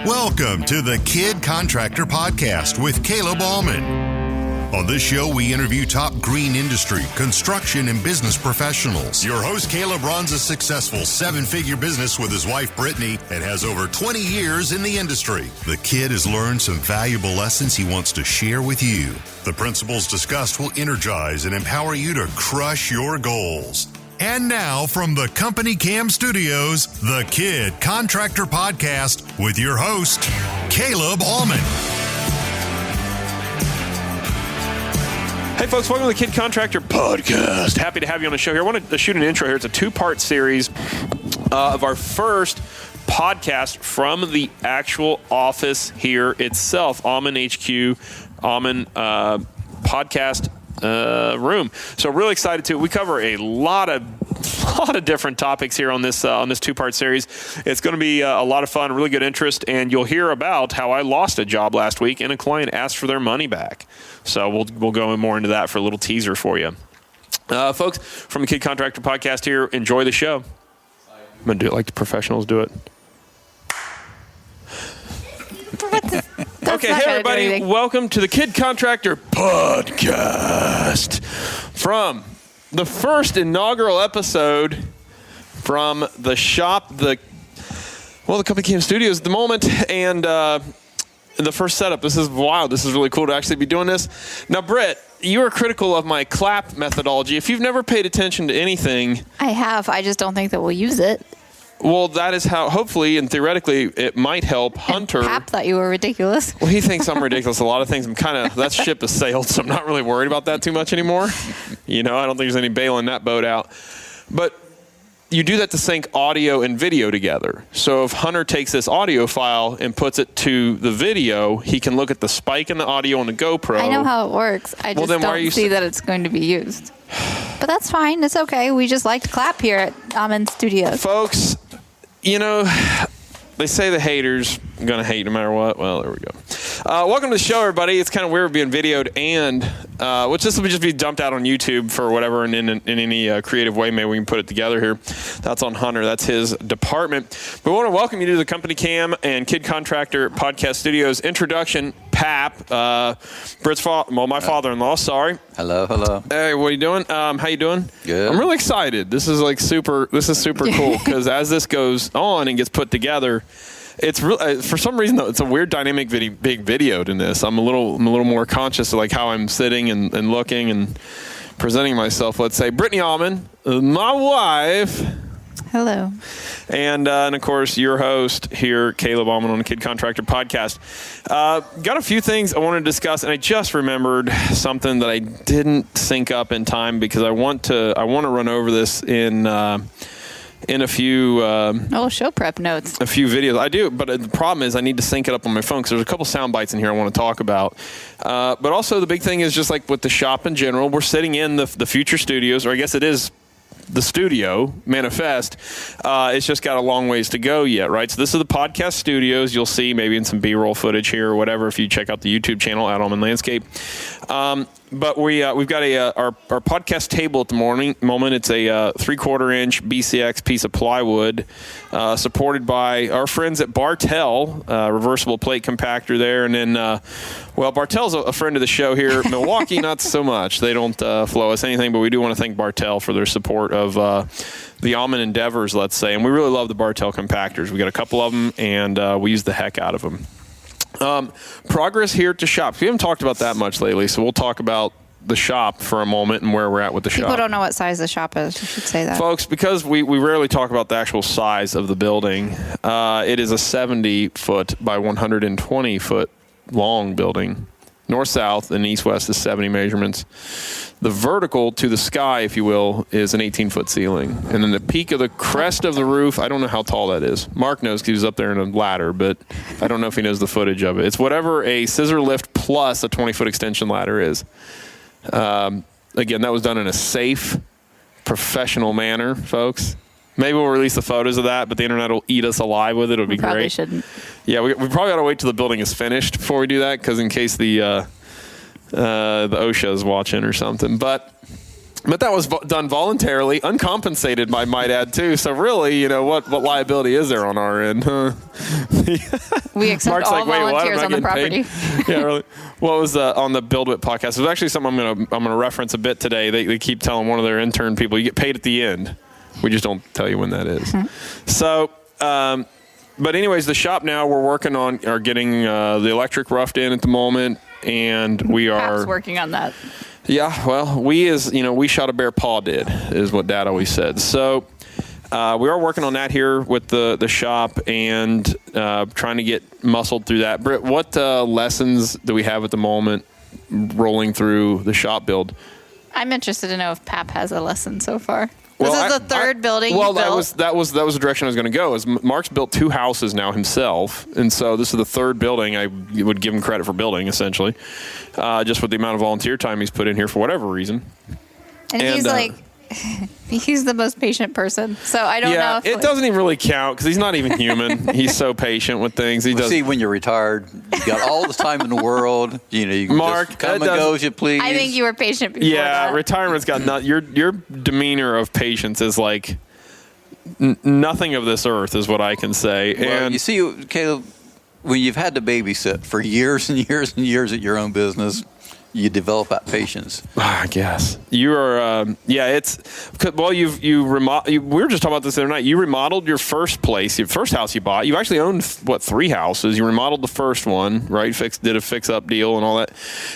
Welcome to the Kid Contractor Podcast with Caleb Auman. On this show, we interview top green industry, construction, and business professionals. Your host, Caleb, runs a successful 7-figure business with his wife, Brittany, and has over 20 years in the industry. The kid has learned some valuable lessons he wants to share with you. The principles discussed will energize and empower you to crush your goals. And now, from the Company Cam Studios, the Kid Contractor Podcast with your host, Caleb Auman. Hey folks, welcome to the Kid Contractor Podcast. Happy to have you on the show here. I wanted to shoot an intro here. It's a 2-part series of our first podcast from the actual office here itself, Auman HQ, Auman podcast room. So really excited to. We cover a lot of different topics here on this 2-part series. It's going to be a lot of fun, really good interest, and you'll hear about how I lost a job last week and a client asked for their money back. So we'll go more into that for a little teaser for you. Folks, from the Kid Contractor Podcast here, enjoy the show. I'm going to do it like the professionals do it. Okay, hey everybody, welcome to the Kid Contractor Podcast. From the first inaugural episode from the shop, the Company Cam Studios at the moment, and the first setup. This is wild. This is really cool to actually be doing this. Now, Britt, you are critical of my clap methodology. If you've never paid attention to anything... I have. I just don't think that we'll use it. Well, that is how, hopefully and theoretically, it might help Hunter. Pap thought you were ridiculous. Well, he thinks I'm ridiculous. A lot of things. That ship has sailed, so I'm not really worried about that too much anymore. I don't think there's any bailing that boat out. But you do that to sync audio and video together. So if Hunter takes this audio file and puts it to the video, he can look at the spike in the audio on the GoPro. I know how it works. I just don't see that it's going to be used. But that's fine. It's okay. We just like to clap here at Auman Studios. Folks, they say the haters are going to hate no matter what. Well, there we go. Welcome to the show, everybody. It's kind of weird being videoed and, which this will just be dumped out on YouTube for whatever and in any creative way. Maybe we can put it together here. That's on Hunter. That's his department. But we want to welcome you to the Company Cam and Kid Contractor Podcast Studios introduction. Pap, Britt's my father-in-law, sorry. Hello. Hey, what are you doing? How you doing? Good. I'm really excited. This is super cool because as this goes on and gets put together, it's real. For some reason, though, it's a weird dynamic being videoed in this. I'm a little more conscious of how I'm sitting and looking and presenting myself. Let's say Brittany Auman, my wife. Hello. And of course, your host here, Caleb Auman on the Kid Contractor Podcast. Got a few things I want to discuss, and I just remembered something that I didn't sync up in time because I want to run over this in a few show prep notes. A few videos. I do, but the problem is I need to sync it up on my phone because there's a couple sound bites in here I want to talk about. But also the big thing is just like with the shop in general, we're sitting in the future studios, or I guess it is the studio, Manifest. It's just got a long ways to go yet, right? So this is the podcast studios. You'll see maybe in some B-roll footage here or whatever if you check out the YouTube channel at Auman Landscape. But we've got our podcast table at the moment. It's a 3/4-inch BCX piece of plywood supported by our friends at Bartell, reversible plate compactor there. And then, Bartell's a friend of the show here. Milwaukee, not so much. They don't flow us anything, but we do want to thank Bartell for their support of the Auman endeavors, let's say. And we really love the Bartell compactors. We got a couple of them, and we use the heck out of them. Progress here at the shop. We haven't talked about that much lately, so we'll talk about the shop for a moment and where we're at with the shop. People don't know what size the shop is. You should say that. Folks, because we rarely talk about the actual size of the building, it is a 70-foot by 120-foot long building. North-south and east-west is 70 measurements. The vertical to the sky, if you will, is an 18-foot ceiling. And then the peak of the crest of the roof, I don't know how tall that is. Mark knows because he was up there in a ladder, but I don't know if he knows the footage of it. It's whatever a scissor lift plus a 20-foot extension ladder is. Again, that was done in a safe, professional manner, folks. Maybe we'll release the photos of that, but the internet will eat us alive with it. It'll be great. Probably shouldn't. Yeah, we probably got to wait till the building is finished before we do that, because in case the OSHA is watching or something. But But that was done voluntarily, uncompensated, I might add, too. So really, what liability is there on our end? We accept Mark's all volunteers on the property. Yeah, really. What was on the Build It podcast? It was actually something I'm gonna reference a bit today. They keep telling one of their intern people, you get paid at the end. We just don't tell you when that is. So, but anyways, the shop now we're working on are getting the electric roughed in at the moment, and we are Pap's working on that. Yeah, well, we shot a bear, Paw did, is what Dad always said. So we are working on that here with the shop and trying to get muscled through that. Britt, what lessons do we have at the moment rolling through the shop build? I'm interested to know if Pap has a lesson so far. Well, this is the third building Well, you built. that was the direction I was going to go. Is Mark's built 2 houses now himself, and so this is the third building I would give him credit for building, essentially, just with the amount of volunteer time he's put in here for whatever reason. And he's he's the most patient person. So I don't know if it doesn't even really count because he's not even human. He's so patient with things. See, when you're retired, you got all the time in the world. You can Mark, just come and go as you please. I think you were patient before that. Retirement's got not your demeanor of patience is like nothing of this earth is what I can say. Well, and you see, Caleb, when you've had to babysit for years and years and years at your own business, you develop that patience. I guess you are. We were just talking about this the other night. You remodeled your first place, your first house you bought. You actually owned 3 houses. You remodeled the first one, right? Did a fix up deal and all that.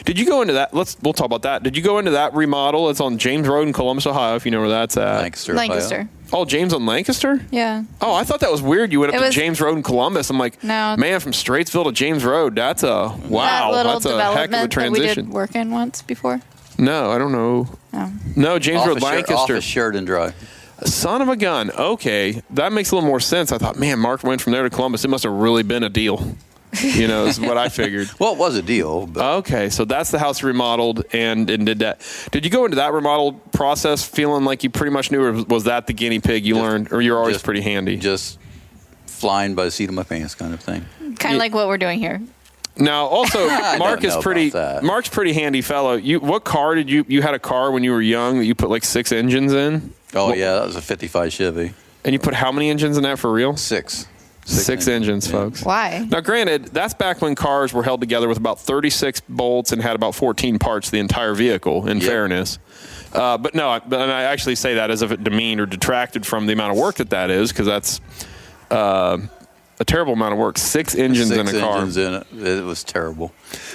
Did you go into that? We'll talk about that. Did you go into that remodel? It's on James Road in Columbus, Ohio. If you know where that's at. Lancaster. Oh, James on Lancaster? Yeah. Oh, I thought that was weird. You went up to James Road in Columbus. I'm like, no. Man, from Straitsville to James Road, that's a wow. That little that's a heck of a development transition. that we did work in once before. No, I don't know. Oh. No, James Road, Lancaster. Off of Sheridan Drive. Son of a gun. Okay, that makes a little more sense. I thought, man, Mark went from there to Columbus. It must have really been a deal. Is what I figured. Well, it was a deal. But. Okay, so that's the house remodeled and did that. Did you go into that remodel process feeling like you pretty much knew, or was that the guinea pig you learned, or you're always pretty handy? Just flying by the seat of my pants kind of thing. Kind of like what we're doing here. Now, also, Mark's pretty handy fellow. What car did you had a car when you were young that you put like 6 engines in? Oh, yeah, that was a 55 Chevy. And you put how many engines in that for real? 6. 6 engines, folks. Why? Now, granted, that's back when cars were held together with about 36 bolts and had about 14 parts, the entire vehicle, in fairness. But I actually say that as if it demeaned or detracted from the amount of work that is, because that's a terrible amount of work. 6 engines in a car. 6 engines in it. It was terrible.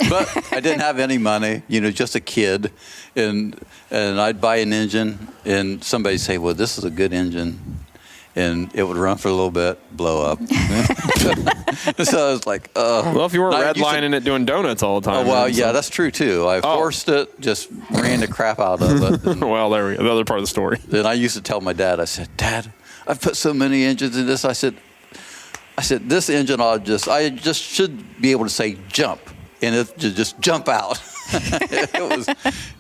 But I didn't have any money, just a kid. And I'd buy an engine, and somebody'd say, well, this is a good engine. And it would run for a little bit, blow up. So I was like, well, if you weren't redlining it doing donuts all the time. Oh, well, yeah, that's true, too. I forced it, just ran the crap out of it. Well, there we go. The other part of the story. Then I used to tell my dad, I said, Dad, I've put so many engines in this. I said, this engine, I just should be able to say jump, and it just jump out.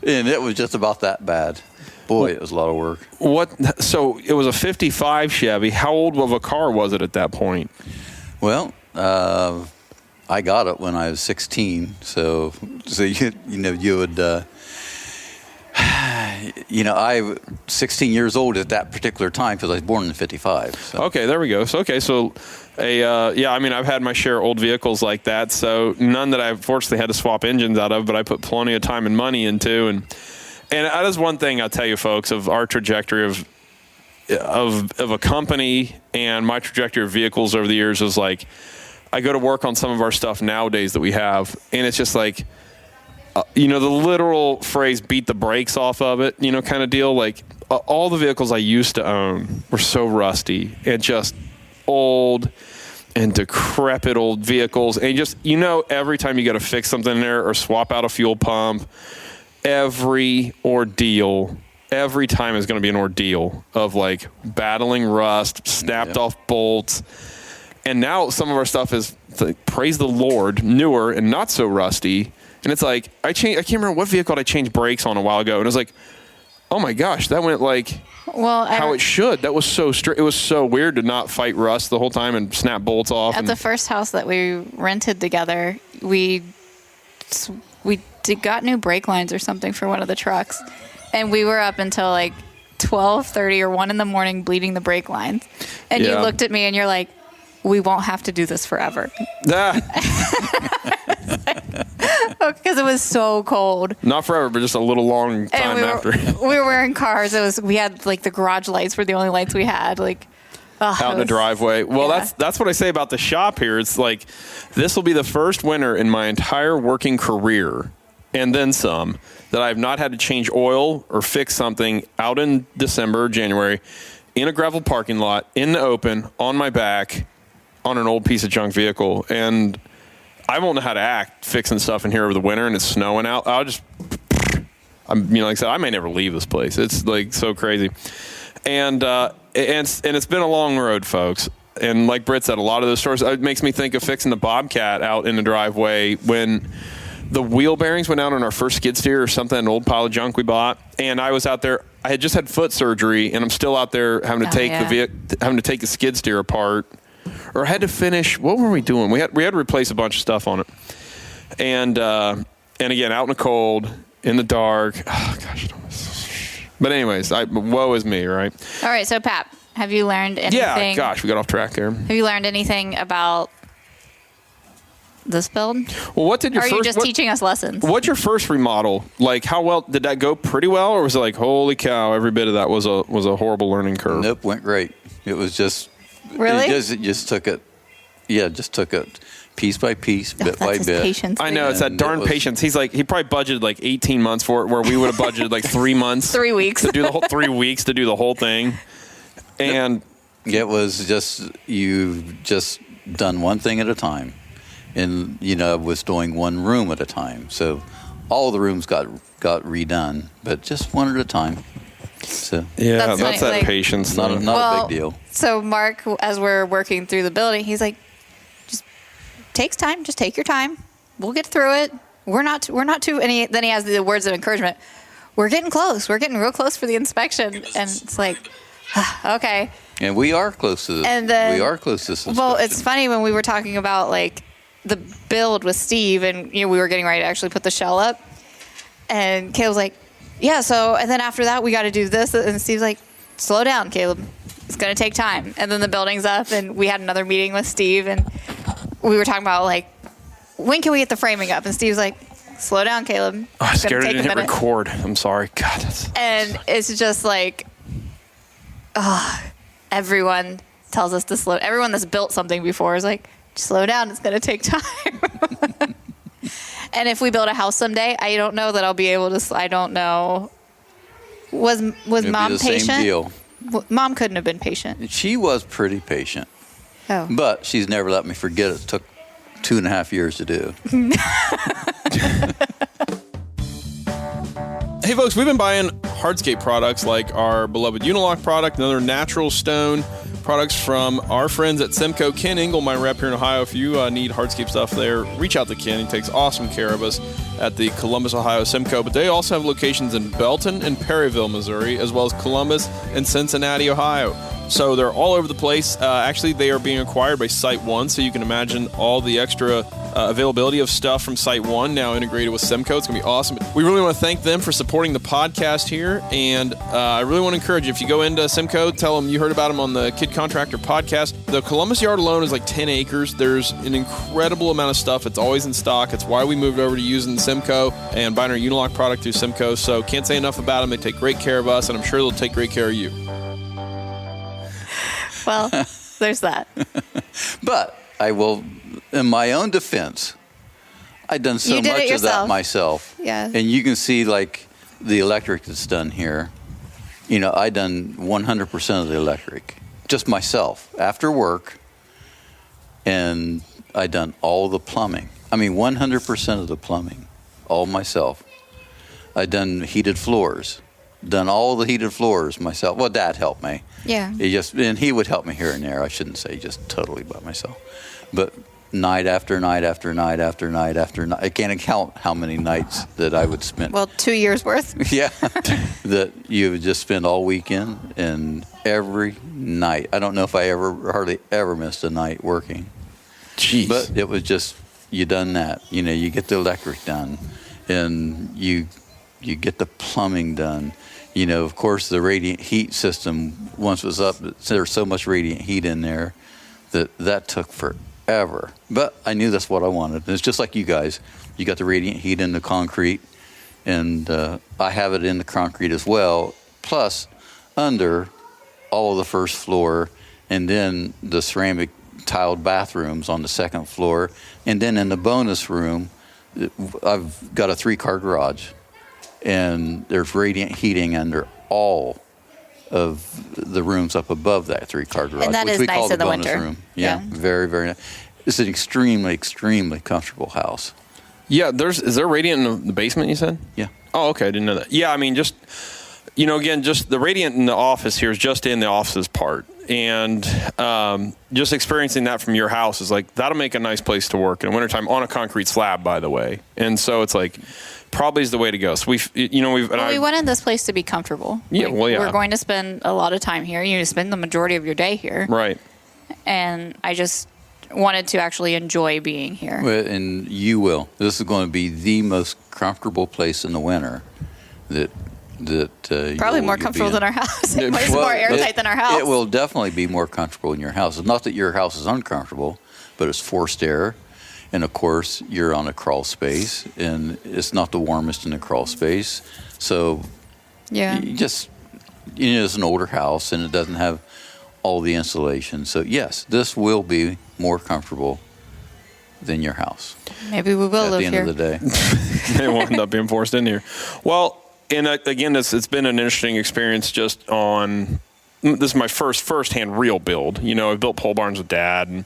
It was just about that bad. Boy, it was a lot of work. So it was a 55 Chevy. How old of a car was it at that point? Well, I got it when I was 16. So you would, I was 16 years old at that particular time because I was born in 55. So. Okay, there we go. So I've had my share of old vehicles like that. So none that I've fortunately had to swap engines out of, but I put plenty of time and money into. And that is one thing I'll tell you, folks, of our trajectory of a company and my trajectory of vehicles over the years is like, I go to work on some of our stuff nowadays that we have, and it's just like, the literal phrase "beat the brakes off of it," kind of deal. Like all the vehicles I used to own were so rusty and just old and decrepit old vehicles, and just every time you got to fix something in there or swap out a fuel pump. Every time is going to be an ordeal of like battling rust, snapped off bolts. And now some of our stuff is, praise the Lord, newer and not so rusty. And it's like, I can't remember what vehicle I changed brakes on a while ago. And it was like, oh my gosh, that went like how it should. That was so strict. It was so weird to not fight rust the whole time and snap bolts off. At the first house that we rented together, we got new brake lines or something for one of the trucks, And we were up until like 12:30 or 1 in the morning bleeding the brake lines. And you looked at me and you're like, we won't have to do this forever. Because it was so cold. Not forever, but just a little long time after. We were wearing cars. We had like the garage lights were the only lights we had. Like out in the driveway. Well, that's what I say about the shop here. It's like this will be the first winter in my entire working career, and then some, that I've not had to change oil or fix something out in December or January in a gravel parking lot in the open on my back on an old piece of junk vehicle. And I won't know how to act fixing stuff in here over the winter and it's snowing out. Like I said, I may never leave this place. It's like so crazy. And it's been a long road, folks. And like Britt said, a lot of those stores, it makes me think of fixing the Bobcat out in the driveway when the wheel bearings went out on our first skid steer or something, an old pile of junk we bought. And I was out there, I had just had foot surgery and I'm still out there having to take the skid steer apart. Or I had to finish, what were we doing? We had to replace a bunch of stuff on it. And again, out in the cold, in the dark. Oh, gosh. But anyways, woe is me, right? All right, so Pat, have you learned anything? Yeah, gosh, we got off track there. Have you learned anything about this build? Well, what did your or are first... you just teaching us lessons? What's your first remodel? Like, how well... Did that go pretty well? Or was it like, holy cow, every bit of that was a horrible learning curve? Nope, went great. It was just... Really? It just took it... Yeah, just took it piece by piece, bit by bit. Patience. I know, it's that darn patience. He probably budgeted like 18 months for it, where we would have budgeted like 3 months. 3 weeks. To do the whole 3 weeks to do the whole thing. And... It was just... You've just done one thing at a time. And, was doing one room at a time. So all the rooms got redone, but just one at a time. So yeah, that's that patience. Not a big deal. So Mark, as we're working through the building, he's like, just takes time. Just take your time. We'll get through it. We're not too. And then he has the words of encouragement. We're getting close. We're getting real close for the inspection. And it's like, okay. And we are close to this. And then, we are close to this inspection. Well, it's funny when we were talking about like the build with Steve, and we were getting ready to actually put the shell up, and Caleb was like, yeah, so, and then after that we got to do this, and Steve's like, slow down, Caleb, it's going to take time. And then the building's up, and we had another meeting with Steve, and we were talking about like, when can we get the framing up? And Steve's like, slow down, Caleb, I was scared I didn't hit record. I'm sorry. God, and it's just like, everyone tells us to slow. Everyone that's built something before is like, slow down, it's going to take time. And if we build a house someday, I don't know that I'll be able to. I don't know. Was Mom patient? Same deal. Mom couldn't have been patient. She was pretty patient. Oh. But she's never let me forget it. It took 2.5 years to do. Hey folks, we've been buying Hardscape products like our beloved Unilock product, another natural stone, products from our friends at Semco. Ken Engel, my rep here in Ohio. If you need Hardscape stuff there, reach out to Ken. He takes awesome care of us at the Columbus, Ohio Semco. But they also have locations in Belton and Perryville, Missouri, as well as Columbus and Cincinnati, Ohio. So they're all over the place. Actually, they are being acquired by Site One, so you can imagine all the extra availability of stuff from Site One now integrated with Semco. It's going to be awesome. We really want to thank them for supporting the podcast here, and I really want to encourage you, if you go into Semco, tell them you heard about them on the Kid Contractor podcast. The Columbus yard alone is like 10 acres. There's an incredible amount of stuff. It's always in stock. It's why we moved over to using Semco and buying our Unilock product through Semco. So can't say enough about them. They take great care of us, and I'm sure they'll take great care of you. Well, there's that. But I will, in my own defense, I've done so much of that myself. Yeah. And you can see, like, the electric that's done here. I done 100% of the electric, just myself, after work. And I done all the plumbing. 100% of the plumbing, all myself. I done heated floors. Done all the heated floors myself. Well, Dad helped me. Yeah. And he would help me here and there. I shouldn't say just totally by myself. But night after night after night after night after night, I can't count how many nights that I would spend. Well, 2 years worth. Yeah. That you would just spend all weekend and every night. I don't know if I hardly ever missed a night working. Jeez. But it was just, you done that. You get the electric done. And you You get the plumbing done. Of course, the radiant heat system, once it was up, there's so much radiant heat in there that took forever. But I knew that's what I wanted. And it's just like you guys. You got the radiant heat in the concrete, and I have it in the concrete as well, plus under all of the first floor, and then the ceramic tiled bathrooms on the second floor. And then in the bonus room, I've got a 3-car garage. And there's radiant heating under all of the rooms up above that 3-car garage, and that which is we nice call the in the bonus winter. room. Yeah, very, very nice. It's an extremely, extremely comfortable house. Yeah, is there radiant in the basement, you said? Yeah. Oh, okay, I didn't know that. Yeah, I mean, just, again, just the radiant in the office here is just in the offices part. And just experiencing that from your house is like, that'll make a nice place to work in the wintertime on a concrete slab, by the way. And so it's like, probably is the way to go. So we wanted this place to be comfortable. Yeah, we're going to spend a lot of time here. You spend the majority of your day here. Right. And I just wanted to actually enjoy being here. Well, and you will. This is going to be the most comfortable place in the winter that probably more comfortable than our house. It's more airtight than our house. It will definitely be more comfortable in your house. It's not that your house is uncomfortable, but it's forced air. And of course, you're on a crawl space, and it's not the warmest in the crawl space. So, it's an older house, and it doesn't have all the insulation. So, yes, this will be more comfortable than your house. Maybe we will live here. At the end of the day. It will end up being forced in here. Well, and again, it's been an interesting experience just on, this is my first-hand real build. I've built pole barns with Dad,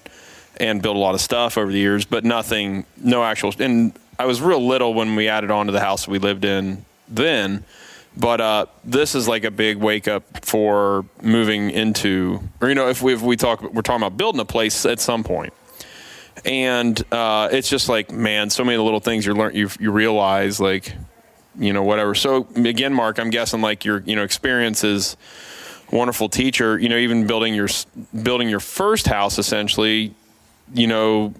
and built a lot of stuff over the years, but no actual. And I was real little when we added on to the house we lived in then, but this is like a big wake up for moving into, or if we're talking about building a place at some point. And it's just like, man, so many of the little things you realize, like, whatever. So again, Mark, I'm guessing like your experience is wonderful teacher. Even building your first house essentially. Then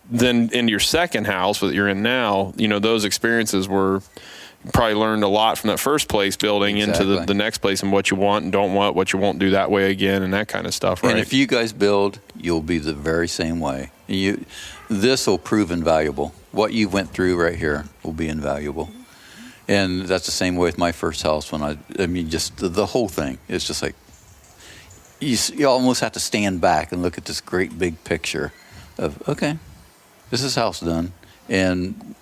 into your second house that you're in now, those experiences were probably learned a lot from that first place building into the next place and what you want and don't want, what you won't do that way again, and that kind of stuff, right? And if you guys build, you'll be the very same way. This will prove invaluable. What you went through right here will be invaluable. And that's the same way with my first house just the whole thing. It's just like, you almost have to stand back and look at this great big picture of, okay, this is house done. And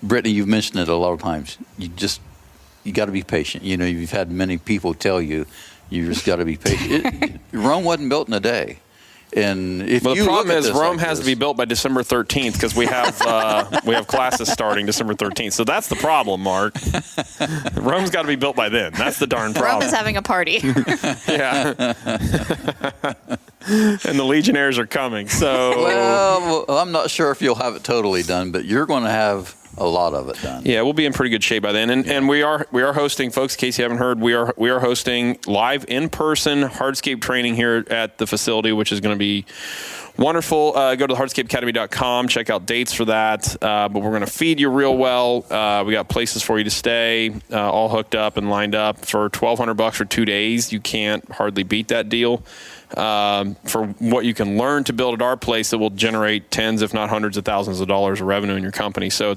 Brittany, you've mentioned it a lot of times. You got to be patient. You've had many people tell you just got to be patient. Rome wasn't built in a day. And the problem is Rome has to be built by December 13th because we have classes starting December 13th. So that's the problem, Mark. Rome's got to be built by then. That's the darn problem. Rome is having a party. Yeah. And the Legionnaires are coming. So well, I'm not sure if you'll have it totally done, but you're going to have a lot of it done. Yeah, we'll be in pretty good shape by then. And we are hosting, folks, in case you haven't heard, we are hosting live in-person Hardscape training here at the facility, which is going to be wonderful. Go to the hardscapeacademy.com, check out dates for that. But we're going to feed you real well. We got places for you to stay, all hooked up and lined up for $1,200 for 2 days. You can't hardly beat that deal. For what you can learn to build at our place that will generate tens, if not hundreds of thousands of dollars of revenue in your company. So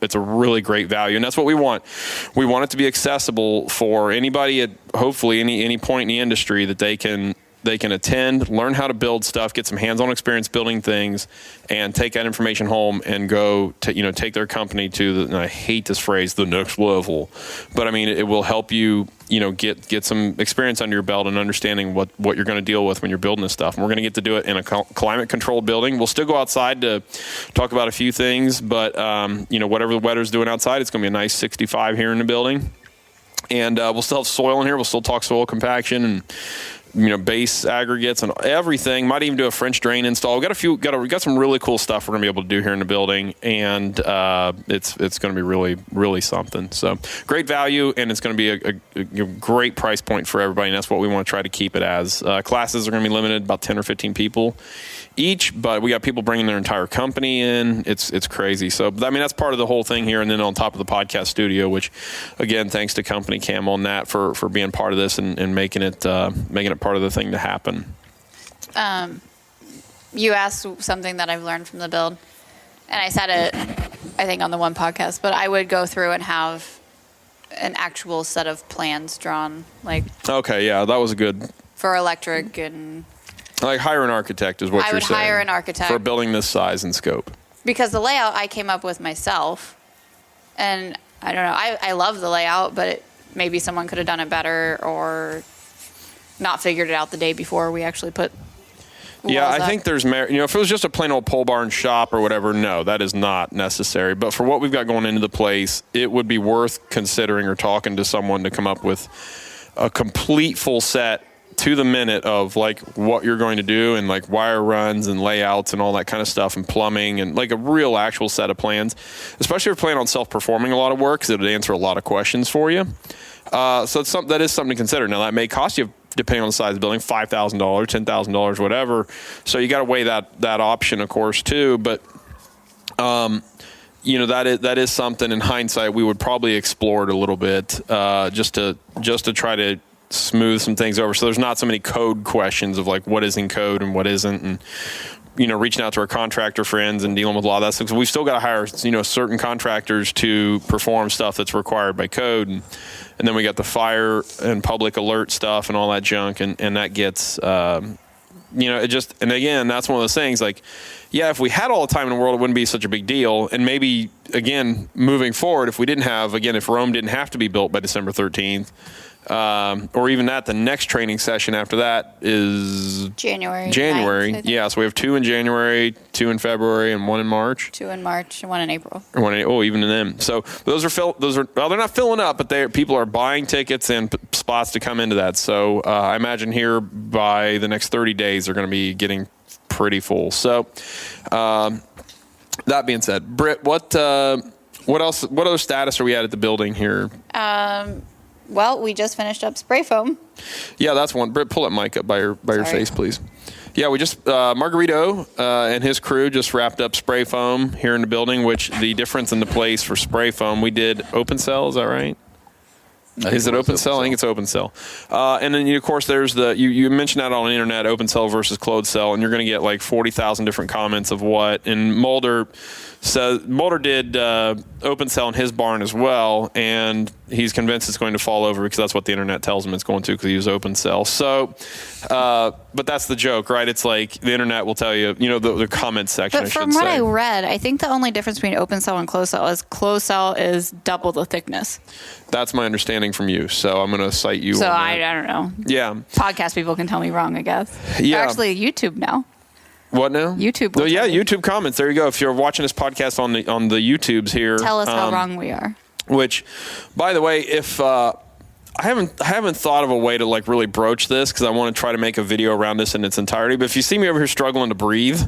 it's a really great value. And that's what we want. We want it to be accessible for anybody at hopefully any point in the industry that they can attend, learn how to build stuff, get some hands-on experience building things, and take that information home and go to, take their company to and I hate this phrase, the next level. But I mean, it will help you, get some experience under your belt and understanding what you're going to deal with when you're building this stuff. And we're going to get to do it in a climate-controlled building. We'll still go outside to talk about a few things, but, whatever the weather's doing outside, it's going to be a nice 65 here in the building. And we'll still have soil in here. We'll still talk soil compaction and base aggregates and everything. Might even do a French drain install. We got some really cool stuff we're gonna be able to do here in the building, and it's gonna be really, really something. So great value, and it's gonna be a great price point for everybody, and that's what we want to try to keep it as. Classes are gonna be limited, about 10 or 15 people each, but we got people bringing their entire company in. It's crazy. So I mean, that's part of the whole thing here, and then on top of the podcast studio, which again, thanks to Company Cam on that for being part of this and making it part of the thing to happen. You asked something that I've learned from the build, and I said it, I think, on the one podcast, but I would go through and have an actual set of plans drawn, like. Okay, yeah, that was good. For electric and. Like hire an architect is what you're saying. I would hire an architect. For a building this size and scope. Because the layout I came up with myself, and I don't know, I love the layout, but maybe someone could have done it better or not figured it out the day before we actually put Yeah, I think there's merit. If it was just a plain old pole barn shop or whatever, no, that is not necessary. But for what we've got going into the place, it would be worth considering or talking to someone to come up with a complete full set to the minute of like what you're going to do and like wire runs and layouts and all that kind of stuff and plumbing and like a real actual set of plans, especially if you're planning on self-performing a lot of work because it would answer a lot of questions for you. So that is something to consider. Now that may cost you, depending on the size of the building, $5,000, $10,000, whatever. So you got to weigh that option, of course, too. But that is something in hindsight we would probably explore it a little bit just to try to smooth some things over. So there's not so many code questions of like what is in code and what isn't, and reaching out to our contractor friends and dealing with a lot of that stuff. So we've still got to hire certain contractors to perform stuff that's required by code, and then we got the fire and public alert stuff and all that junk, and that gets it just, and again, that's one of those things like, yeah, if we had all the time in the world, it wouldn't be such a big deal. And maybe again, moving forward, if Rome didn't have to be built by December 13th, or even that, the next training session after that is January. 9th, yeah, so we have 2 in January, 2 in February, and 1 in March. 2 in March and 1 in April. Even in them. So those are well, they're not filling up, but people are buying tickets and spots to come into that. So I imagine here by the next 30 days they're going to be getting pretty full. So that being said, Britt, what else? What other status are we at the building here? Well, we just finished up spray foam. Yeah, that's one. Britt, pull that mic up by your face, please. Yeah, we just, Margarito and his crew just wrapped up spray foam here in the building, which the difference in the place for spray foam, we did open cell, is that right? Is it open cell? I think it's open cell. And then, of course, there's you mentioned that on the internet, open cell versus closed cell, and you're going to get like 40,000 different comments of what. And Mulder did open cell in his barn as well, and he's convinced it's going to fall over because that's what the internet tells him it's going to, because he used open cell. So, but that's the joke, right? It's like the internet will tell you, the comment section. But from what I read, I think the only difference between open cell and closed cell is double the thickness. That's my understanding from you, so I'm going to cite you. So on I don't know. Yeah, podcast people can tell me wrong, I guess. Yeah, actually, YouTube now. What now? YouTube. YouTube comments. There you go. If you're watching this podcast on the YouTubes here, tell us how wrong we are. Which, by the way, if I haven't thought of a way to like really broach this, because I want to try to make a video around this in its entirety. But if you see me over here struggling to breathe,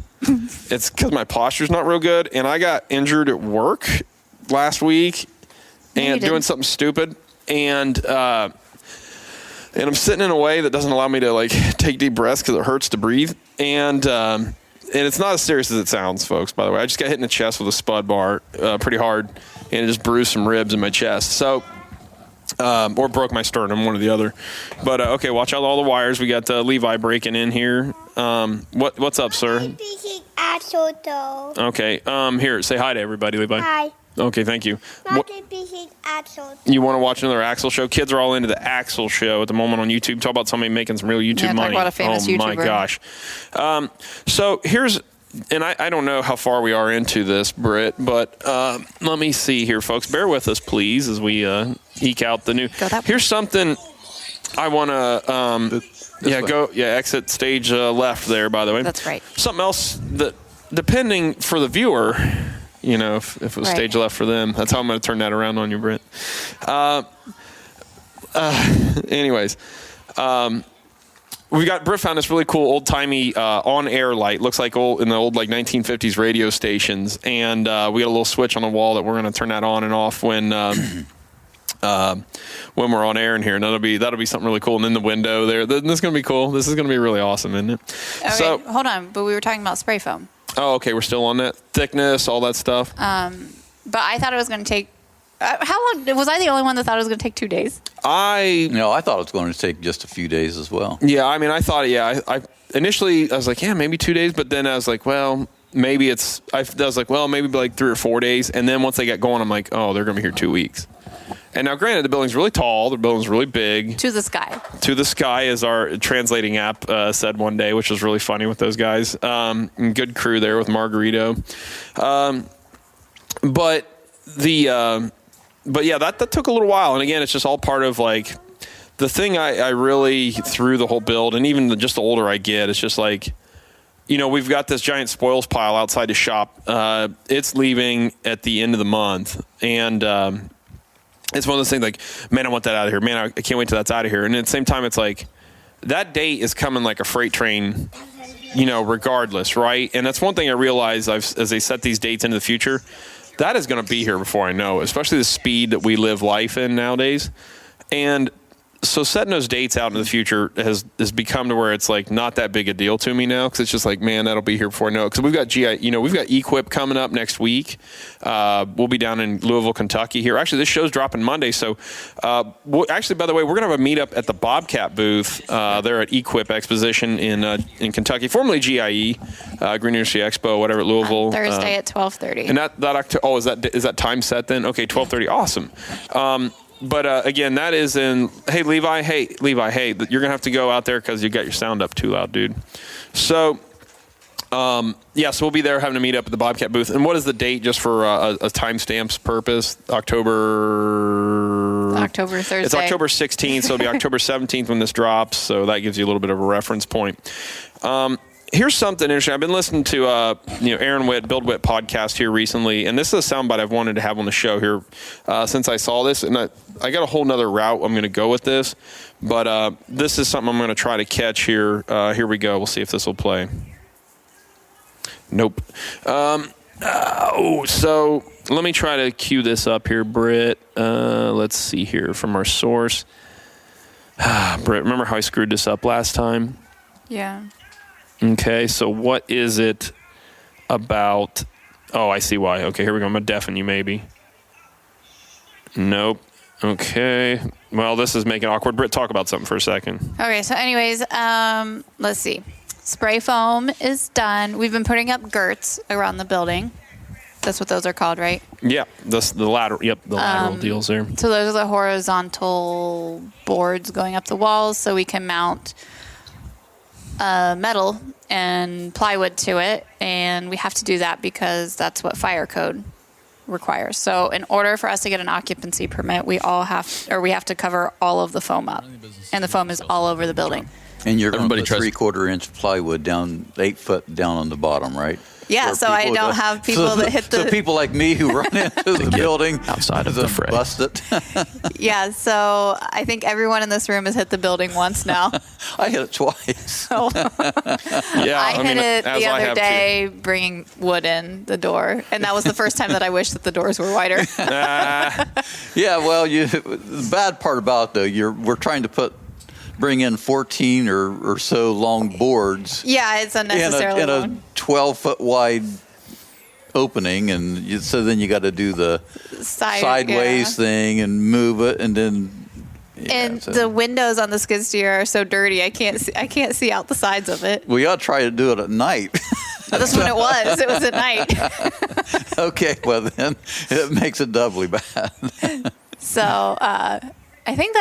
it's because my posture's not real good, and I got injured at work last week and doing something stupid, and I'm sitting in a way that doesn't allow me to like take deep breaths because it hurts to breathe. And it's not as serious as it sounds, folks, by the way. I just got hit in the chest with a spud bar pretty hard, and it just bruised some ribs in my chest. So, or broke my sternum, one or the other. But, okay, watch out all the wires. We got Levi breaking in here. What's up, sir? Okay, here, say hi to everybody, Levi. Hi. Okay, thank you. You want to watch another Axel show? Kids are all into the Axel show at the moment on YouTube. Talk about somebody making some real YouTube money. Talk about a famous YouTuber. Oh, my gosh. So here's, and I don't know how far we are into this, Britt, but let me see here, folks. Bear with us, please, as we eke out the new. Here's something I want to, exit stage left there, by the way. That's right. Something else that, depending for the viewer, if it was stage left for them. That's how I'm going to turn that around on you, Britt. Anyways, Britt found this really cool old-timey on-air light. Looks like in the old like 1950s radio stations. And we got a little switch on the wall that we're going to turn that on and off when we're on air in here. And that'll be something really cool. And then the window there. This is going to be cool. This is going to be really awesome, isn't it? Okay, so hold on. But we were talking about spray foam. Oh, okay. We're still on that. Thickness, all that stuff. But I thought it was going to take... how long? Was I the only one that thought it was going to take 2 days? No, I thought it was going to take just a few days as well. Yeah, I mean, I thought, I initially, I was like, yeah, maybe 2 days. But then I was like, well, maybe I was like, well, maybe like 3 or 4 days. And then once they got going, I'm like, oh, they're going to be here 2 weeks. And now, granted, the building's really tall. The building's really big. To the sky. To the sky, as our translating app said one day, which was really funny with those guys. Good crew there with Margarito. But yeah, that took a little while. And again, it's just all part of like the thing I really through the whole build. And even just the older I get, it's just like, we've got this giant spoils pile outside the shop. It's leaving at the end of the month. And it's one of those things like, man, I want that out of here. Man, I can't wait till that's out of here. And at the same time, it's like that date is coming like a freight train, regardless, right? And that's one thing I realize as they set these dates into the future. That is going to be here before I know it, especially the speed that we live life in nowadays. And so setting those dates out in the future has become to where it's like not that big a deal to me now, because it's just like, man, that'll be here before I know it. Because we've got we've got Equip coming up next week. We'll be down in Louisville, Kentucky here. Actually, this show's dropping Monday. So actually, by the way, we're going to have a meetup at the Bobcat booth there at Equip Exposition in Kentucky, formerly GIE, Green Industry Expo, whatever, at Louisville. Thursday at 12:30. And is that time set then? Okay, 12:30. Awesome. But again, that is in. Hey Levi, you're gonna have to go out there because you got your sound up too loud, dude. So, so we'll be there having a meet up at the Bobcat booth. And what is the date, just for a timestamps purpose? October Thursday. It's October 16th, so it'll be October 17th when this drops. So that gives you a little bit of a reference point. Here's something interesting. I've been listening to Aaron Witt, Build Witt podcast here recently, and this is a soundbite I've wanted to have on the show here since I saw this, and I got a whole nother route I'm going to go with this, but this is something I'm going to try to catch here. Here we go. We'll see if this will play. Nope. So let me try to cue this up here, Britt. Let's see here from our source. Britt, remember how I screwed this up last time? Yeah. Okay, so what is it about? Oh, I see why. Okay, here we go. I'm going to deafen you, maybe. Nope. Okay. Well, this is making it awkward. Britt, talk about something for a second. Okay, so anyways, let's see. Spray foam is done. We've been putting up girts around the building. That's what those are called, right? Yeah, the lateral. Yep, the lateral deals there. So those are the horizontal boards going up the walls, so we can mount metal and plywood to it, and we have to do that because that's what fire code requires. So in order for us to get an occupancy permit, we have to cover all of the foam up, and the foam is all over the building. And you're going to put 3/4 inch plywood down 8 foot down on the bottom, right? Yeah, so I don't have people that hit the... So people like me who run into the building outside of the fray. Bust it. Yeah, so I think everyone in this room has hit the building once now. I hit it twice. Yeah, I hit it the other day bringing wood in the door, and that was the first time that I wished that the doors were wider. Yeah, well, the bad part about it, though, we're trying to bring in 14 or so long boards. Yeah, it's unnecessarily long. In a 12-foot wide opening, and so then you got to do the sideways thing and move it, and then. Yeah, and the windows on the skid steer are so dirty, I can't see out the sides of it. We ought to try to do it at night. That's when it was. It was at night. Okay, well then it makes it doubly bad. So. I think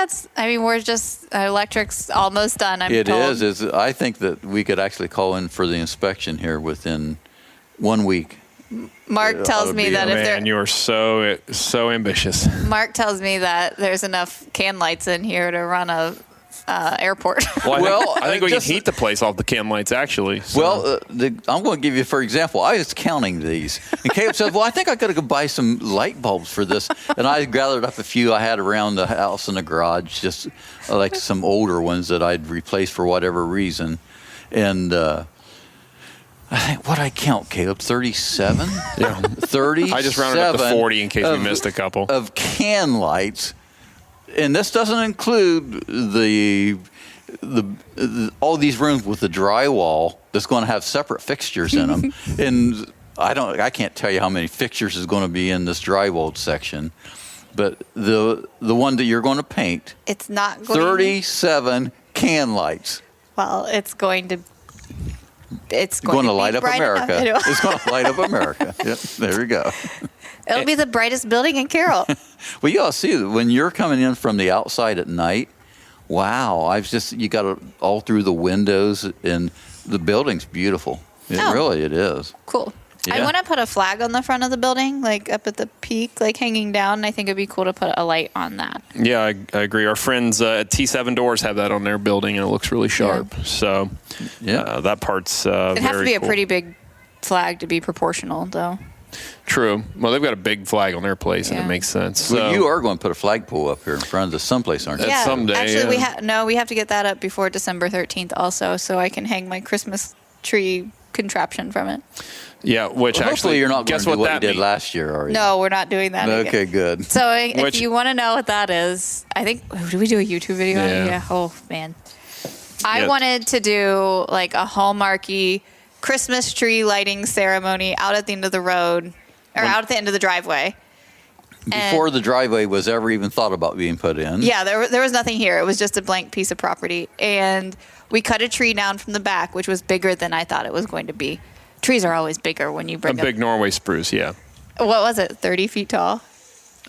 we're just, electric's almost done, I'm told. It is. I think that we could actually call in for the inspection here within 1 week. Mark tells me that Man, you are so ambitious. Mark tells me that there's enough can lights in here to run a airport. Well, I think we can heat the place off the can lights, actually. So. Well, I'm going to give you, for example, I was counting these. And Caleb said, well, I think I got to go buy some light bulbs for this. And I gathered up a few I had around the house and the garage, just like some older ones that I'd replaced for whatever reason. And I think, what I count, Caleb, 37? Yeah. 37. I just rounded up to 40 in case we missed a couple. Of can lights. And this doesn't include the all these rooms with the drywall that's going to have separate fixtures in them. And I can't tell you how many fixtures is going to be in this drywall section. But the one that you're going to paint, It's not going 37 can lights. Well, it's going to Light up bright America. enough. It's going to light up America. Yep, there we go. It'll be the brightest building in Carroll. Well, you all see that when you're coming in from the outside at night. Wow, you got it all through the windows, and the building's beautiful. It is. Cool. Yeah. I want to put a flag on the front of the building, like up at the peak, like hanging down. I think it'd be cool to put a light on that. Yeah, I agree. Our friends at T7 Doors have that on their building, and it looks really sharp. Yeah. So that part's It'd have to be cool. a pretty big flag to be proportional, though. True. Well, they've got a big flag on their place, and it makes sense. Well, so, you are going to put a flagpole up here in front of the someplace, aren't you? Yeah, someday. Actually, we have to get that up before December 13th also, so I can hang my Christmas tree contraption from it. Yeah, which well, actually, hopefully you're not going guess to do what you did means? last year, are you? No, we're not doing that Okay, again. good. So if you want to know what that is, I think, did we do a YouTube video on it? Yeah. Oh, man. I wanted to do like a Hallmarky Christmas tree lighting ceremony out at the end of the road, or out at the end of the driveway. Before the driveway was ever even thought about being put in. Yeah, there was nothing here. It was just a blank piece of property. And we cut a tree down from the back, which was bigger than I thought it was going to be. Trees are always bigger when you bring them. A big Norway spruce, yeah. What was it, 30 feet tall?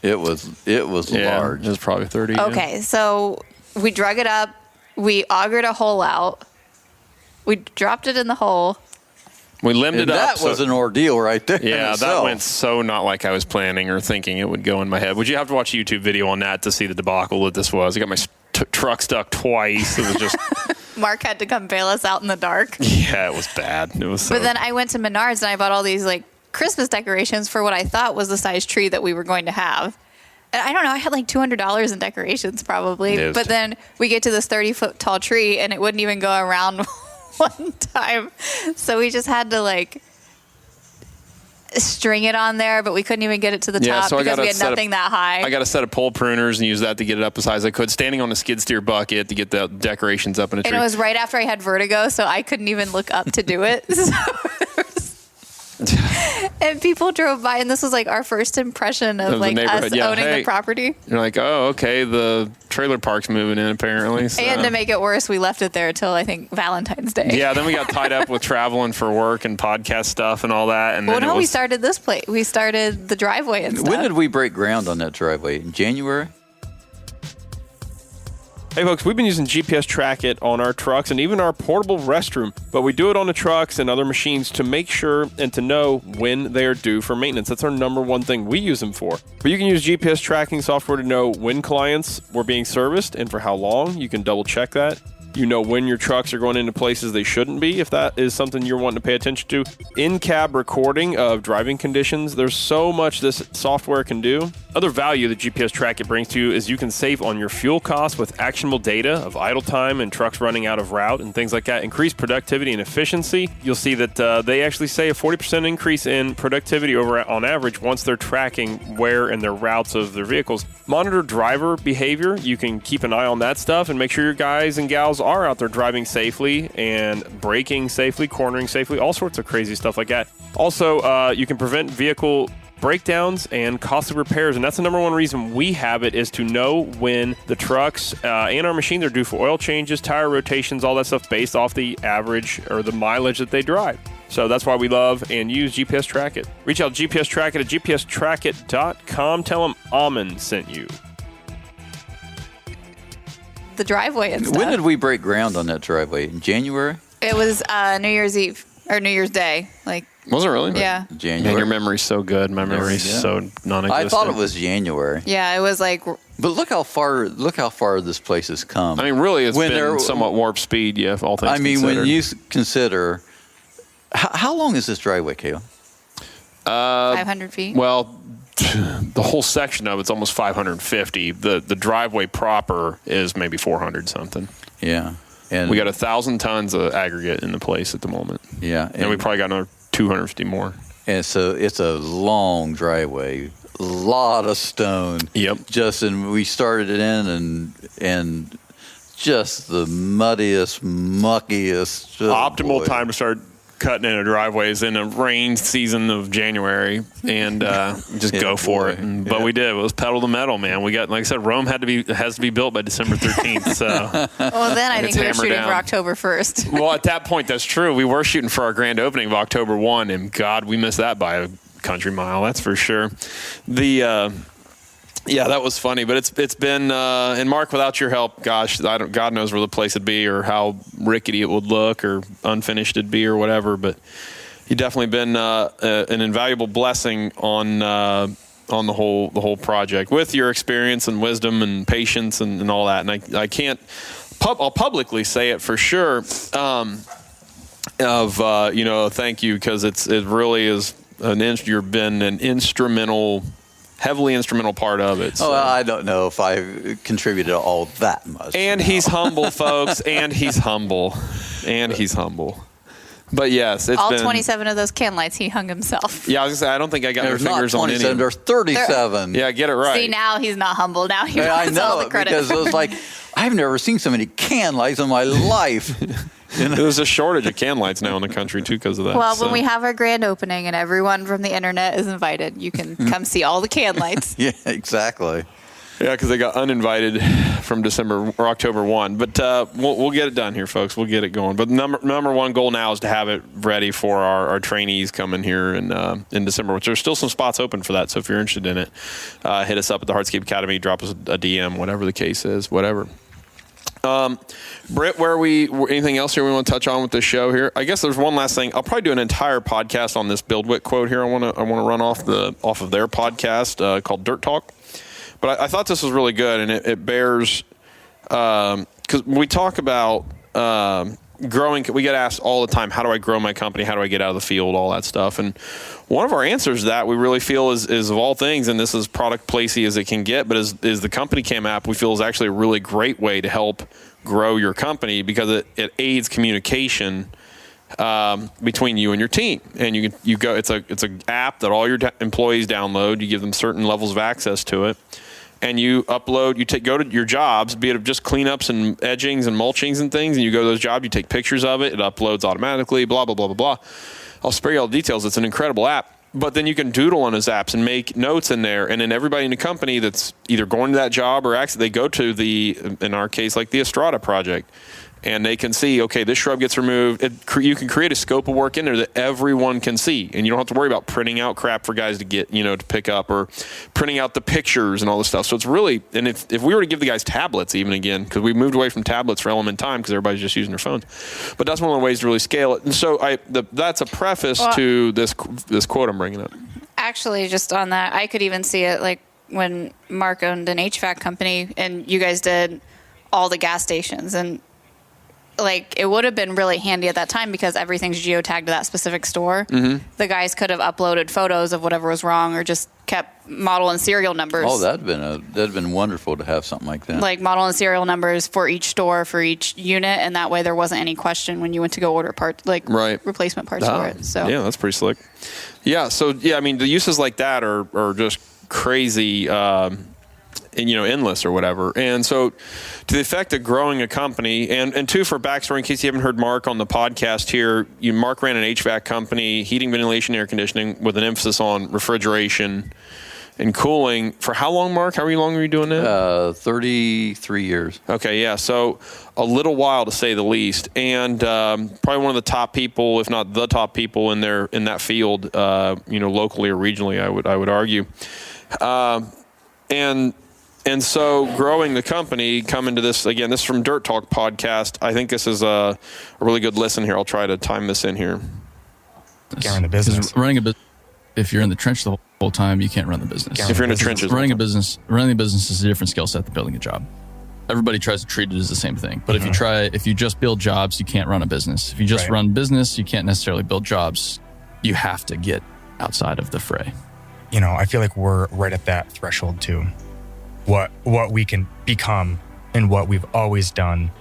It was large. It was probably 30. Okay, so we drug it up. We augured a hole out. We dropped it in the hole. We limbed it up. That was an ordeal right there. Yeah, that went so not like I was planning or thinking it would go in my head. Would you have to watch a YouTube video on that to see the debacle that this was? I got my truck stuck twice. It was just... Mark had to come bail us out in the dark. Yeah, it was bad. It was. But then I went to Menards and I bought all these like Christmas decorations for what I thought was the size tree that we were going to have. And I don't know. I had like $200 in decorations probably. But then we get to this 30-foot tall tree and it wouldn't even go around one time. So we just had to like string it on there, but we couldn't even get it to the top because we had nothing that high. I got a set of pole pruners and used that to get it up as high as I could, standing on a skid steer bucket to get the decorations up in a tree. And it was right after I had vertigo, so I couldn't even look up to do it. And people drove by, and this was like our first impression of like us owning the property. You're like, oh, okay, the trailer park's moving in apparently. So. And to make it worse, we left it there until I think Valentine's Day. Yeah, then we got tied up with traveling for work and podcast stuff and all that. And then we started this place. We started the driveway and stuff. When did we break ground on that driveway? In January? Hey folks, we've been using GPS Track It on our trucks and even our portable restroom, but we do it on the trucks and other machines to make sure and to know when they are due for maintenance. That's our number one thing we use them for. But you can use GPS tracking software to know when clients were being serviced and for how long. You can double check that. You know when your trucks are going into places they shouldn't be, if that is something you're wanting to pay attention to. In-cab recording of driving conditions. There's so much this software can do. Other value that GPS Track It brings to you is you can save on your fuel costs with actionable data of idle time and trucks running out of route and things like that. Increase productivity and efficiency. You'll see that they actually say a 40% increase in productivity on average once they're tracking where and their routes of their vehicles. Monitor driver behavior. You can keep an eye on that stuff and make sure your guys and gals are out there driving safely and braking safely, cornering safely, all sorts of crazy stuff like that. Also, you can prevent vehicle breakdowns and costly repairs, and that's the number one reason we have it, is to know when the trucks and our machines are due for oil changes, tire rotations, all that stuff based off the average or the mileage that they drive. So that's why we love and use GPS Track It. Reach out to GPS Track It at gpstrackit.com. Tell them Auman sent you. The driveway and stuff. When did we break ground on that driveway? In January? It was New Year's Eve or New Year's Day. Was it really? Yeah. January. Man, your memory's so good. My memory's so non-existent. I thought it was January. Yeah, it was like But look how far this place has come. I mean, really, it's been somewhat warp speed, yeah, all things considered. When you consider, how long is this driveway, Kayla? 500 feet. Well, the whole section of it's almost 550. The driveway proper is maybe 400 something. Yeah. And we got 1,000 tons of aggregate in the place at the moment. Yeah. And we probably got another 250 more. And so it's a long driveway, a lot of stone. Yep. And we started it in and just the muddiest, muckiest. Optimal time to start cutting in a driveway is in a rain season of January, and just go for it. But we did. It was pedal to metal, man. We got, like I said, Rome has to be built by December 13th. So well, then I think we were shooting for October 1st. Well, at that point, that's true. We were shooting for our grand opening of October 1, and God, we missed that by a country mile. That's for sure. Yeah, that was funny, but it's been and Mark, without your help, gosh, God knows where the place would be or how rickety it would look or unfinished it'd be or whatever. But you've definitely been an invaluable blessing on the whole project with your experience and wisdom and patience and all that. And I can't I'll publicly say it for sure. Thank you, because it really is you've been an heavily instrumental part of it. So. Oh, I don't know if I contributed all that much. And he's humble, folks. And he's humble. But yes, it's all been 27 of those can lights he hung himself. Yeah, I was gonna say, I don't think I got my fingers on any. There's 37. Yeah, get it right. See, now he's not humble. Now he wants all the credit. Because it was like, I've never seen so many can lights in my life. There's a shortage of can lights now in the country too because of that. Well, when we have our grand opening and everyone from the internet is invited, you can come see all the can lights. Yeah, exactly. Yeah, because they got uninvited from December or October 1. But we'll get it done here, folks. We'll get it going. But the number one goal now is to have it ready for our trainees coming here in December, which there's still some spots open for that. So if you're interested in it, hit us up at the Hardscape Academy, drop us a DM, whatever the case is, whatever. Britt, anything else here we want to touch on with this show here? I guess there's one last thing. I'll probably do an entire podcast on this BuildWit quote here. I want to run off of their podcast called Dirt Talk. But I thought this was really good, and it bears because we talk about growing. We get asked all the time, how do I grow my company? How do I get out of the field? All that stuff. And one of our answers to that we really feel is of all things, and this is product placey as it can get, but is the Company Cam app we feel is actually a really great way to help grow your company because it aids communication between you and your team. And you go. It's an app that all your employees download. You give them certain levels of access to it. And you upload, go to your jobs, be it just cleanups and edgings and mulchings and things, and you go to those jobs, you take pictures of it, it uploads automatically, blah, blah, blah, blah, blah. I'll spare you all the details. It's an incredible app. But then you can doodle on those apps and make notes in there. And then everybody in the company that's either going to that job or actually they go to in our case, like the Estrada project. And they can see, okay, this shrub gets removed. You can create a scope of work in there that everyone can see. And you don't have to worry about printing out crap for guys to get, to pick up or printing out the pictures and all this stuff. So it's really, and if we were to give the guys tablets even again, because we moved away from tablets for element time because everybody's just using their phones. But that's one of the ways to really scale it. And so that's a preface to this quote I'm bringing up. Actually, just on that, I could even see it like when Mark owned an HVAC company and you guys did all the gas stations and like it would have been really handy at that time because everything's geotagged to that specific store. Mm-hmm. The guys could have uploaded photos of whatever was wrong or just kept model and serial numbers. Oh, that'd been wonderful to have something like that. Like model and serial numbers for each store, for each unit, and that way there wasn't any question when you went to go order parts, replacement parts for it. So yeah, that's pretty slick. Yeah, so yeah, I mean the uses like that are just crazy. Endless or whatever. And so to the effect of growing a company and two, for backstory, in case you haven't heard Mark on the podcast here, Mark ran an HVAC company, heating, ventilation, air conditioning with an emphasis on refrigeration and cooling. For how long, Mark? How long were you doing that? 33 years. Okay, yeah. So a little while to say the least. And probably one of the top people, if not the top people in that field, locally or regionally, I would argue. And so growing the company, coming to this, again, this is from Dirt Talk podcast. I think this is a really good listen here. I'll try to time this in here. Running a business. If you're in the trench the whole full time, you can't run the business. If you're in the trenches. Running a business is a different skill set than building a job. Everybody tries to treat it as the same thing. But if you just build jobs, you can't run a business. If you just run business, you can't necessarily build jobs. You have to get outside of the fray. I feel like we're right at that threshold too. What we can become and what we've always done.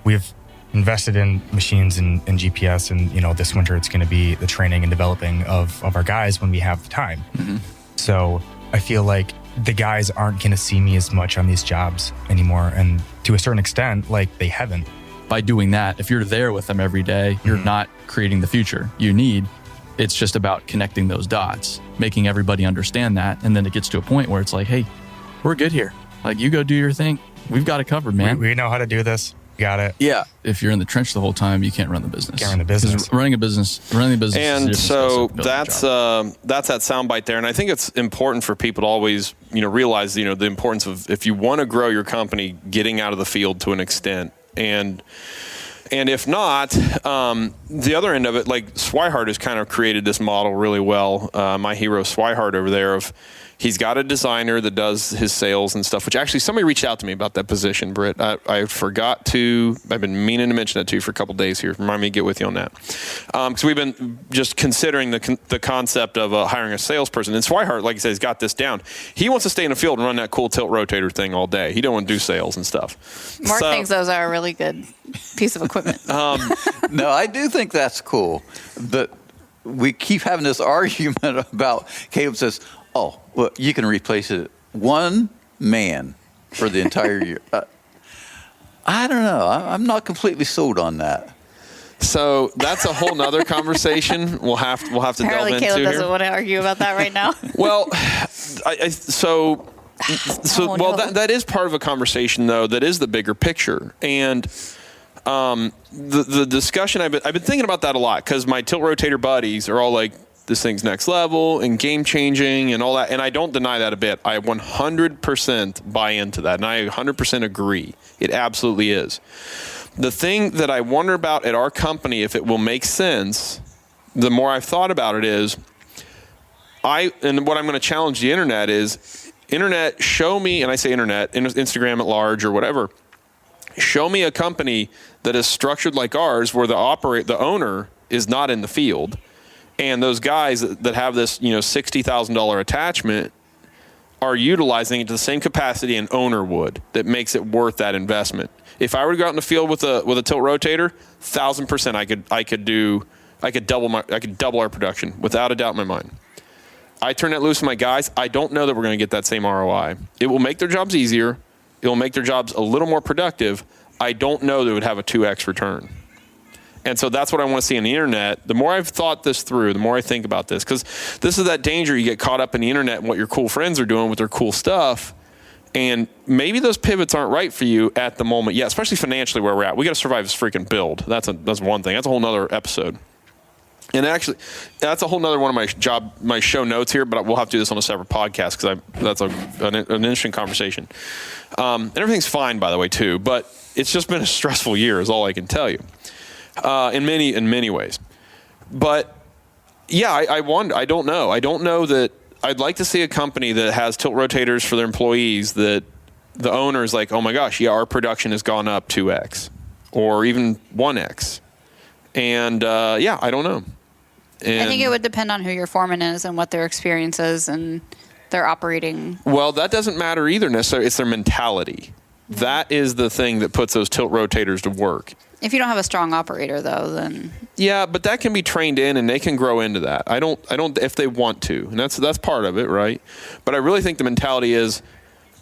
We've invested in machines and GPS, and this winter it's going to be the training and developing of our guys when we have the time. So I feel like the guys aren't going to see me as much on these jobs anymore, and to a certain extent, like, they haven't. By doing that, if you're there with them every day, you're not creating the future you need. It's just about connecting those dots, making everybody understand that, and then it gets to a point where it's like, hey, we're good here. Like, you go do your thing. We've got it covered, man. We know how to do this. Got it. Yeah. If you're in the trench the whole time, you can't run the business. Can't run the business. Running the business. And so that's that soundbite there. And I think it's important for people to always, realize, the importance of, if you want to grow your company, getting out of the field to an extent. And if not, the other end of it, like Swihart has kind of created this model really well. My hero Swihart over there, of he's got a designer that does his sales and stuff, which actually somebody reached out to me about that position, Britt. I forgot to, I've been meaning to mention that to you for a couple of days here. Remind me to get with you on that. Because we've been just considering the concept of hiring a salesperson. And Swihart, like I said, he's got this down. He wants to stay in the field and run that cool tilt rotator thing all day. He don't want to do sales and stuff. Mark thinks those are a really good piece of equipment. No, I do think that's cool. But we keep having this argument about, Caleb says, oh, well, you can replace it one man for the entire year. I don't know. I'm not completely sold on that. So that's a whole nother conversation we'll have to delve into here. Apparently Caleb doesn't want to argue about that right now. Well, that is part of a conversation, though, that is the bigger picture. And the discussion, I've been thinking about that a lot, because my tilt rotator buddies are all like, this thing's next level and game changing and all that. And I don't deny that a bit. I 100% buy into that. And I 100% agree. It absolutely is. The thing that I wonder about at our company, if it will make sense, the more I've thought about it, is and what I'm going to challenge the internet is, internet, show me, and I say internet, Instagram at large or whatever, show me a company that is structured like ours, where the owner is not in the field. And those guys that have this, $60,000 attachment are utilizing it to the same capacity an owner would, that makes it worth that investment. If I were to go out in the field with a tilt rotator, 1,000% I could double our production without a doubt in my mind. I turn that loose with my guys. I don't know that we're going to get that same ROI. It will make their jobs easier. It will make their jobs a little more productive. I don't know that it would have a 2x return. And so that's what I want to see on the internet. The more I've thought this through, the more I think about this, because this is that danger. You get caught up in the internet and what your cool friends are doing with their cool stuff. And maybe those pivots aren't right for you at the moment. Yeah, especially financially where we're at. We got to survive this freaking build. That's one thing. That's a whole nother episode. And actually, that's a whole nother one of my show notes here, but we'll have to do this on a separate podcast, because that's an interesting conversation. And everything's fine, by the way, too. But it's just been a stressful year is all I can tell you. In many ways. But yeah, I wonder. I don't know. I don't know that I'd like to see a company that has tilt rotators for their employees, that the owner is like, oh my gosh, yeah, our production has gone up 2x or even 1x. And I don't know. And I think it would depend on who your foreman is and what their experience is and their operating. Well, that doesn't matter either necessarily. It's their mentality. That is the thing that puts those tilt rotators to work. If you don't have a strong operator, though, then yeah, but that can be trained in, and they can grow into that. I don't if they want to, and that's part of it, right? But I really think the mentality is,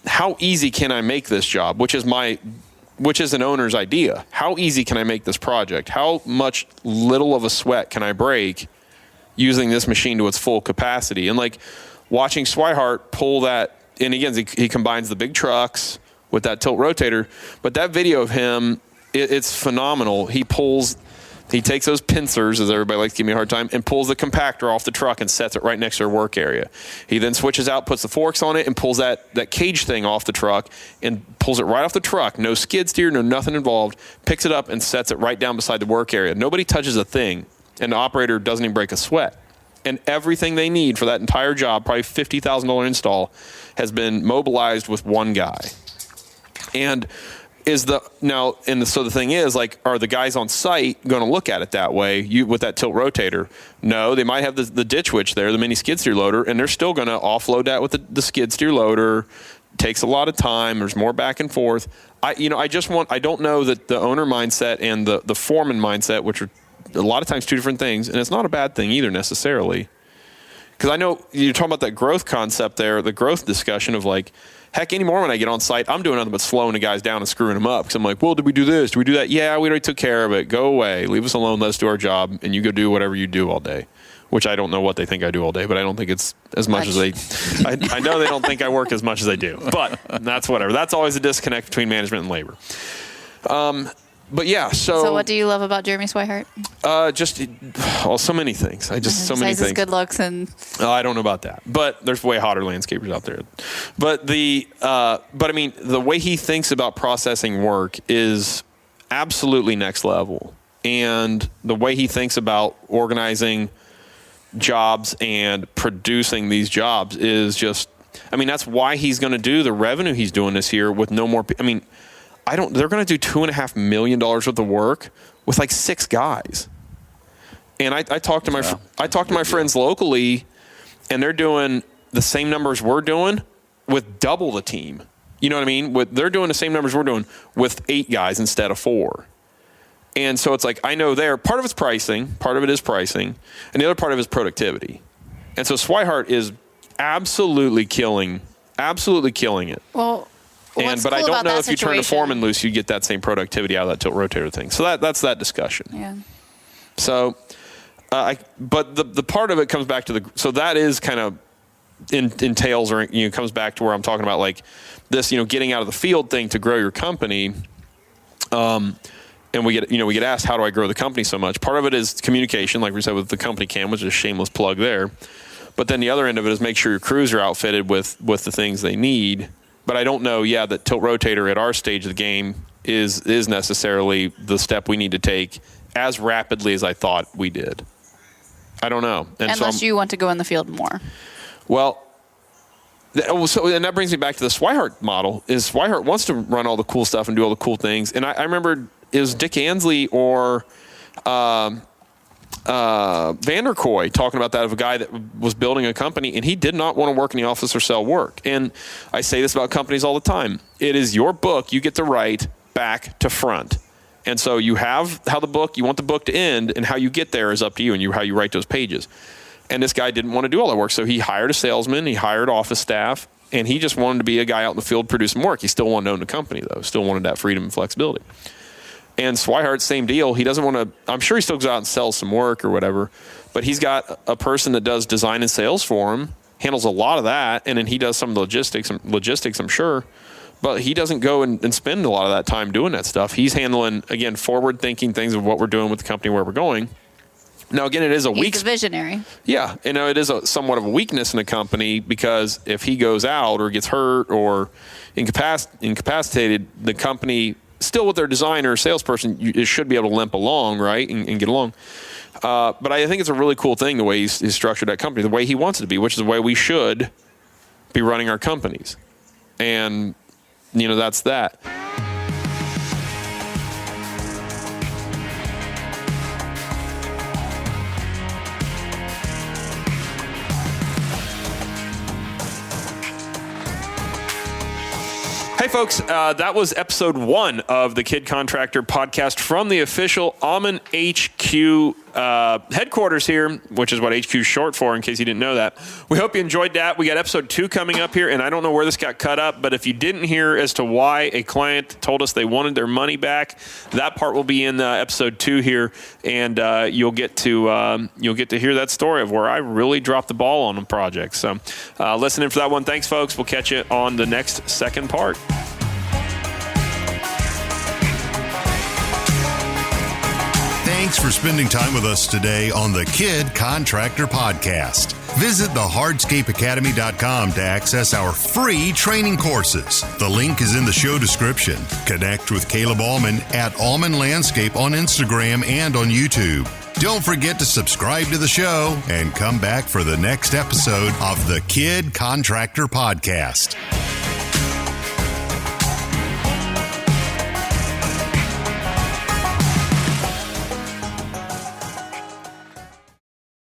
how easy can I make this job, which is an owner's idea. How easy can I make this project? How much little of a sweat can I break using this machine to its full capacity? And like watching Swihart pull that, and again, he combines the big trucks with that tilt rotator, but that video of him, it's phenomenal. He takes those pincers, as everybody likes to give me a hard time, and pulls the compactor off the truck and sets it right next to their work area. He then switches out, puts the forks on it, and pulls that cage thing off the truck and pulls it right off the truck. No skid steer, no nothing involved. Picks it up and sets it right down beside the work area. Nobody touches a thing, and the operator doesn't even break a sweat. and everything they need for that entire job, probably $50,000 install, has been mobilized with one guy. And so the thing is, like, are the guys on site going to look at it that way with that tilt rotator? No, they might have the ditch witch there, the mini skid steer loader, and they're still going to offload that with the skid steer loader. Takes a lot of time. There's more back and forth. I don't know that the owner mindset and the foreman mindset, which are a lot of times two different things, and it's not a bad thing either necessarily. Because I know you're talking about that growth concept there, the growth discussion of like, heck, anymore when I get on site, I'm doing nothing but slowing the guys down and screwing them up. Because I'm like, well, did we do this? Did we do that? Yeah, we already took care of it. Go away. Leave us alone. Let's do our job. And you go do whatever you do all day. Which I don't know what they think I do all day, but I don't think it's as much as they... I know they don't think I work as much as I do. But that's whatever. That's always a disconnect between management and labor. But yeah, So what do you love about Jeremy Swihart? So many things. So many things. His good looks and... I don't know about that. But there's way hotter landscapers out there. But I mean, the way he thinks about processing work is absolutely next level. And the way he thinks about organizing jobs and producing these jobs is just, I mean, that's why he's going to do the revenue he's doing this year with no more. I mean, they're going to do $2.5 million worth of work with like 6 guys. And I talked to my friends locally, and they're doing the same numbers we're doing with double the team. You know what I mean? They're doing the same numbers we're doing with 8 guys instead of 4. And so it's like, I know part of it's pricing, part of it is pricing, and the other part of it is productivity. And so Swihart is absolutely killing it. Well, but I don't know if you turn a foreman loose, you get that same productivity out of that tilt rotator thing. So that's that discussion. Yeah. So, but the part of it comes back to so that is kind of entails or comes back to where I'm talking about like this, getting out of the field thing to grow your company. And we get asked, how do I grow the company so much? Part of it is communication, like we said with the company cam, which is a shameless plug there. But then the other end of it is make sure your crews are outfitted with the things they need. But I don't know, that tilt rotator at our stage of the game is necessarily the step we need to take as rapidly as I thought we did. I don't know. And unless you want to go in the field more. Well, and that brings me back to the Swihart model. Is Swihart wants to run all the cool stuff and do all the cool things. And I remember it was Dick Ansley or Vanderkoy talking about that, of a guy that was building a company and he did not want to work in the office or sell work. And I say this about companies all the time. It is your book you get to write back to front. And so you have you want the book to end, and how you get there is up to you and how you write those pages. And this guy didn't want to do all that work. So he hired a salesman, he hired office staff, and he just wanted to be a guy out in the field producing work. He still wanted to own the company, though. Still wanted that freedom and flexibility. And Swihart, same deal. He doesn't want to, I'm sure he still goes out and sells some work or whatever, but he's got a person that does design and sales for him, handles a lot of that, and then he does some logistics, I'm sure. But he doesn't go and spend a lot of that time doing that stuff. He's handling, again, forward-thinking things of what we're doing with the company, where we're going. Now, again, it is He's a visionary. Yeah, it is somewhat of a weakness in a company, because if he goes out or gets hurt or incapacitated, the company, still with their designer or salesperson, it should be able to limp along, right, and get along. But I think it's a really cool thing, the way he's structured that company, the way he wants it to be, which is the way we should be running our companies. And, that's that. Hey, folks, that was episode 1 of the Kid Contractor podcast from the official Auman HQ headquarters here, which is what HQ is short for, in case you didn't know that. We hope you enjoyed that. We got episode 2 coming up here, and I don't know where this got cut up, but if you didn't hear as to why a client told us they wanted their money back, that part will be in episode 2 here, and you'll get to hear that story of where I really dropped the ball on the project. So listen in for that one. Thanks, folks. We'll catch you on the next second part. Thanks for spending time with us today on the Kid Contractor Podcast. Visit the hardscapeacademy.com to access our free training courses. The link is in the show description. Connect with Caleb Auman at Auman Landscape on Instagram and on YouTube. Don't forget to subscribe to the show and come back for the next episode of the Kid Contractor Podcast.